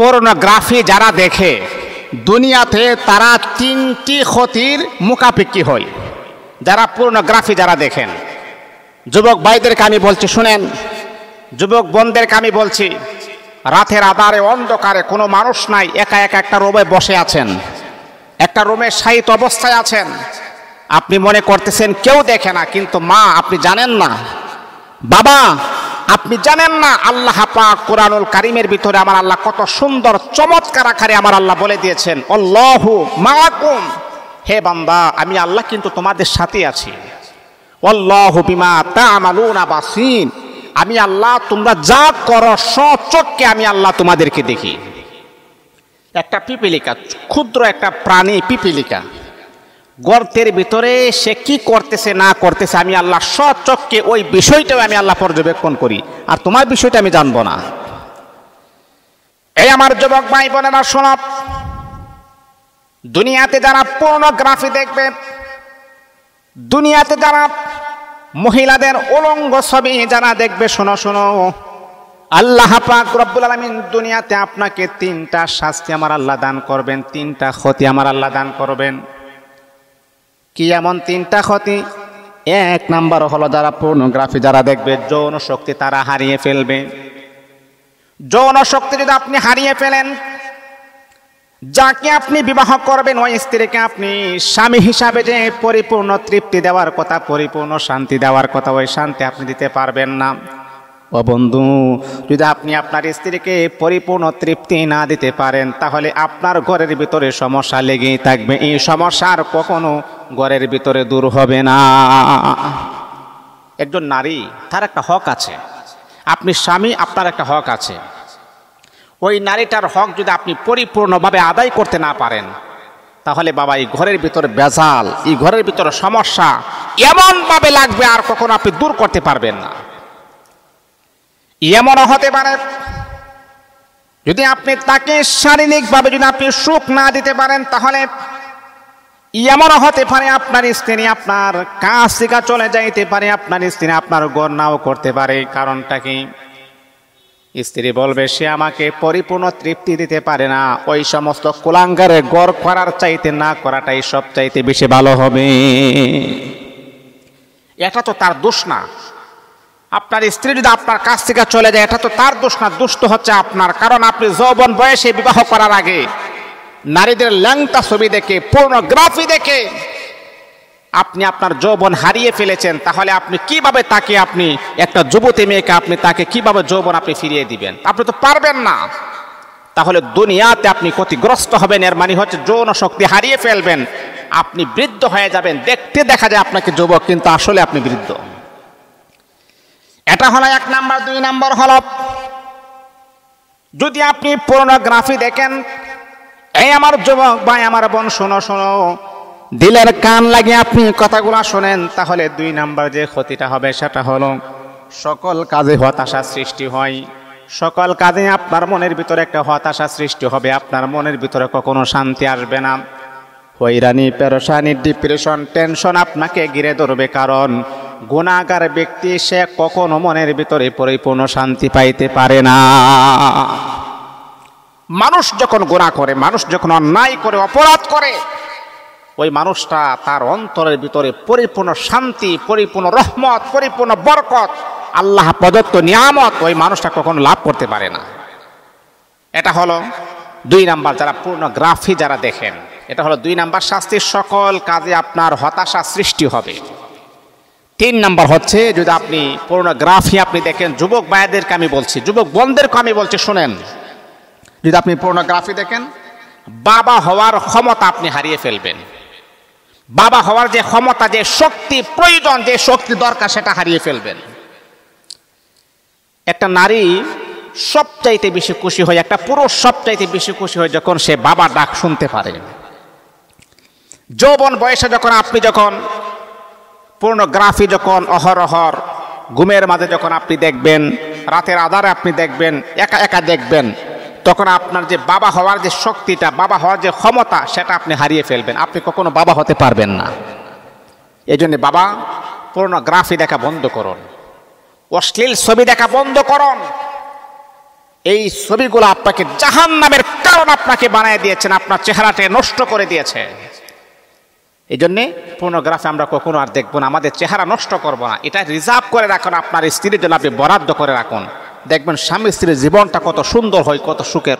Pornography যারা দেখে দুনিয়াতে তারা তিনটি ক্ষতির মুখাপেক্ষি হয়। যারা পর্নোগ্রাফি যারা দেখেন, যুবক ভাইদেরকে আমি বলছি শুনেন, যুবক বোনদেরকে আমি বলছি, রাতের আধারে অন্ধকারে কোনো মানুষ নাই, একা একা একটা রুমে বসে আছেন, একটা রুমে শায়িত অবস্থায় আছেন। আপনি মনে করতেছেন কেউ দেখে না, কিন্তু মা আপনি জানেন না, বাবা আপনি জানেন না, আল্লাহ পাক কোরআনুল কারীমের ভিতরে আমার আল্লাহ কত সুন্দর চমৎকার আকারে আমার আল্লাহ বলে দিয়েছেন, আল্লাহু মাআকুম, হে বান্দা আমি আল্লাহ কিন্তু তোমাদের সাথে আছি। আল্লাহু বিমা তা'মালুনা বাসীর, আমি আল্লাহ তোমরা যা করো সচক্ষে আমি আল্লাহ তোমাদেরকে দেখি। একটা পিপিলিকা, ক্ষুদ্র একটা প্রাণী পিপিলিকা, গর্তের ভিতরে সে কি করতেছে না করতেছে আমি আল্লাহ সচক্ষে ওই বিষয়টাও আমি আল্লাহ পর্যবেক্ষণ করি, আর তোমার বিষয়টা আমি জানবো না। এই আমার যুবক ভাই বোনেরা শোনো, দুনিয়াতে যারা পর্নোগ্রাফি দেখবে, দুনিয়াতে যারা মহিলাদের উলঙ্গ ছবি যারা দেখবে, শোনো শোনো, আল্লাহ পাক রব্বুল আলামিন দুনিয়াতে আপনাকে তিনটা শাস্তি আমার আল্লাহ দান করবেন, তিনটা ক্ষতি আমার আল্লাহ দান করবেন। কি এমন তিনটা ক্ষতি? এক নাম্বার হলো যারা পর্নোগ্রাফি যারা দেখবে, যৌন শক্তি তারা হারিয়ে ফেলবে। যৌন শক্তি যদি আপনি হারিয়ে ফেলেন, যাকে আপনি বিবাহ করবেন ওই স্ত্রীকে আপনি স্বামী হিসাবে যে পরিপূর্ণ তৃপ্তি দেওয়ার কথা, পরিপূর্ণ শান্তি দেওয়ার কথা, ওই শান্তি আপনি দিতে পারবেন না। ও বন্ধু, যদি আপনি আপনার স্ত্রীকে পরিপূর্ণ তৃপ্তি না দিতে পারেন, তাহলে আপনার ঘরের ভিতরে সমস্যা লেগেই থাকবে। এই সমস্যার কখনো ঘরের ভিতরে দূর হবে না। একজন নারী, তার একটা হক আছে, আপনি স্বামী, আপনার একটা হক আছে। ওই নারীটার হক যদি আপনি পরিপূর্ণভাবে আদায় করতে না পারেন, তাহলে বাবা এই ঘরের ভিতরে বেজাল, এই ঘরের ভিতরে সমস্যা এমনভাবে লাগবে আর কখনো আপনি দূর করতে পারবেন না। এমনও হতে পারে যদি আপনি তাকে শারীরিকভাবে যদি আপনি সুখ না দিতে পারেন, তাহলে এমনও হতে পারে আপনার স্ত্রী আপনার কাছ থেকে চলে যাইতে পারে, আপনার স্ত্রী আপনার ঘর নাও করতে পারে। কারণটা কি? স্ত্রী বলবে সে আমাকে পরিপূর্ণ তৃপ্তি দিতে পারে না, ওই সমস্ত কুলাঙ্গারে ঘর করার চাইতে না করাটাই সব চাইতে বেশি ভালো হবে। এটা তো তার দোষ না। আপনার স্ত্রী যদি আপনার কাছ থেকে চলে যায়, এটা তো তার দোষ না, দোষ তো হচ্ছে আপনার। কারণ আপনি যৌবন বয়সে বিবাহ করার আগে নারীদের ল্যাংটা ছবি দেখে, পর্নোগ্রাফি দেখে আপনি আপনার যৌবন হারিয়ে ফেলেছেন। তাহলে আপনি কিভাবে তাকে, আপনি একটা যুবতী মেয়েকে আপনি তাকে কিভাবে যৌবন আপনি ফিরিয়ে দিবেন? আপনি তো পারবেন না। তাহলে দুনিয়াতে আপনি ক্ষতিগ্রস্ত হবেন, এর মানে হচ্ছে যৌন শক্তি হারিয়ে ফেলবেন, আপনি বৃদ্ধ হয়ে যাবেন। দেখতে দেখা যায় আপনাকে যুবক, কিন্তু আসলে আপনি বৃদ্ধ। এটা হলো এক নাম্বার। দুই নাম্বার হলো যদি আপনি পর্নোগ্রাফি দেখেন, এই আমার যুবক ভাই আমার বোন শোনো শোনো, দিলের কান লাগিয়ে আপনি কথাগুলো শোনেন, তাহলে দুই নাম্বার যে ক্ষতিটা হবে সেটা হলো সকল কাজে হতাশা সৃষ্টি হয়। সকল কাজে আপনার মনের ভিতরে একটা হতাশা সৃষ্টি হবে, আপনার মনের ভিতরে কখনো শান্তি আসবে না। হয়রানি, পেরেশানি, ডিপ্রেশন, টেনশন আপনাকে ঘিরে ধরবে। কারণ গুনাহগার ব্যক্তি সে কখনো মনের ভিতরে পরিপূর্ণ শান্তি পাইতে পারে না। মানুষ যখন গুনাহ করে, মানুষ যখন অন্যায় করে, অপরাধ করে, ওই মানুষটা তার অন্তরের ভিতরে পরিপূর্ণ শান্তি, পরিপূর্ণ রহমত, পরিপূর্ণ বরকত, আল্লাহ প্রদত্ত নিয়ামত ওই মানুষটা কখনো লাভ করতে পারে না। এটা হলো দুই নাম্বার, যারা পর্নোগ্রাফি যারা দেখেন, এটা হলো দুই নাম্বার শাস্তি। সকল কাজে আপনার হতাশা সৃষ্টি হবে। তিন নাম্বার হচ্ছে যদি আপনি পর্নোগ্রাফি আপনি দেখেন, যুবক ভাইদেরকে আমি বলছি, যুবক বোনদেরকে আমি বলছি শুনেন, যদি আপনি পর্নোগ্রাফি দেখেন, বাবা হওয়ার ক্ষমতা আপনি হারিয়ে ফেলবেন। বাবা হওয়ার যে ক্ষমতা, যে শক্তি প্রয়োজন, যে শক্তি দরকার, সেটা হারিয়ে ফেলবেন। একটা নারী সবচাইতে বেশি খুশি হয়, একটা পুরুষ সবচাইতে বেশি খুশি হয় যখন সে বাবা ডাক শুনতে পারে। যৌবন বয়সে যখন আপনি যখন পর্নোগ্রাফি যখন অহরহর ঘুমের মাঝে যখন আপনি দেখবেন, রাতের আধারে আপনি দেখবেন, একা একা দেখবেন, তখন আপনার যে বাবা হওয়ার যে শক্তিটা, বাবা হওয়ার যে ক্ষমতা, সেটা আপনি হারিয়ে ফেলবেন। আপনি কখনো বাবা হতে পারবেন না। এই জন্য বাবা পর্নোগ্রাফি দেখা বন্ধ করুন, অশ্লীল ছবি দেখা বন্ধ করুন। এই ছবিগুলো আপনাকে জাহান্নামের কারণ আপনাকে বানিয়ে দিয়েছেন, আপনার চেহারাটা নষ্ট করে দিয়েছে। এই জন্যে পর্নোগ্রাফি আমরা কখনো আর দেখবো না, আমাদের চেহারা নষ্ট করবো না। এটা রিজার্ভ করে রাখুন, আপনার স্ত্রীর জন্য আপনি বরাদ্দ করে রাখুন। দেখবেন স্বামী স্ত্রীর জীবনটা কত সুন্দর হয়, কত সুখের।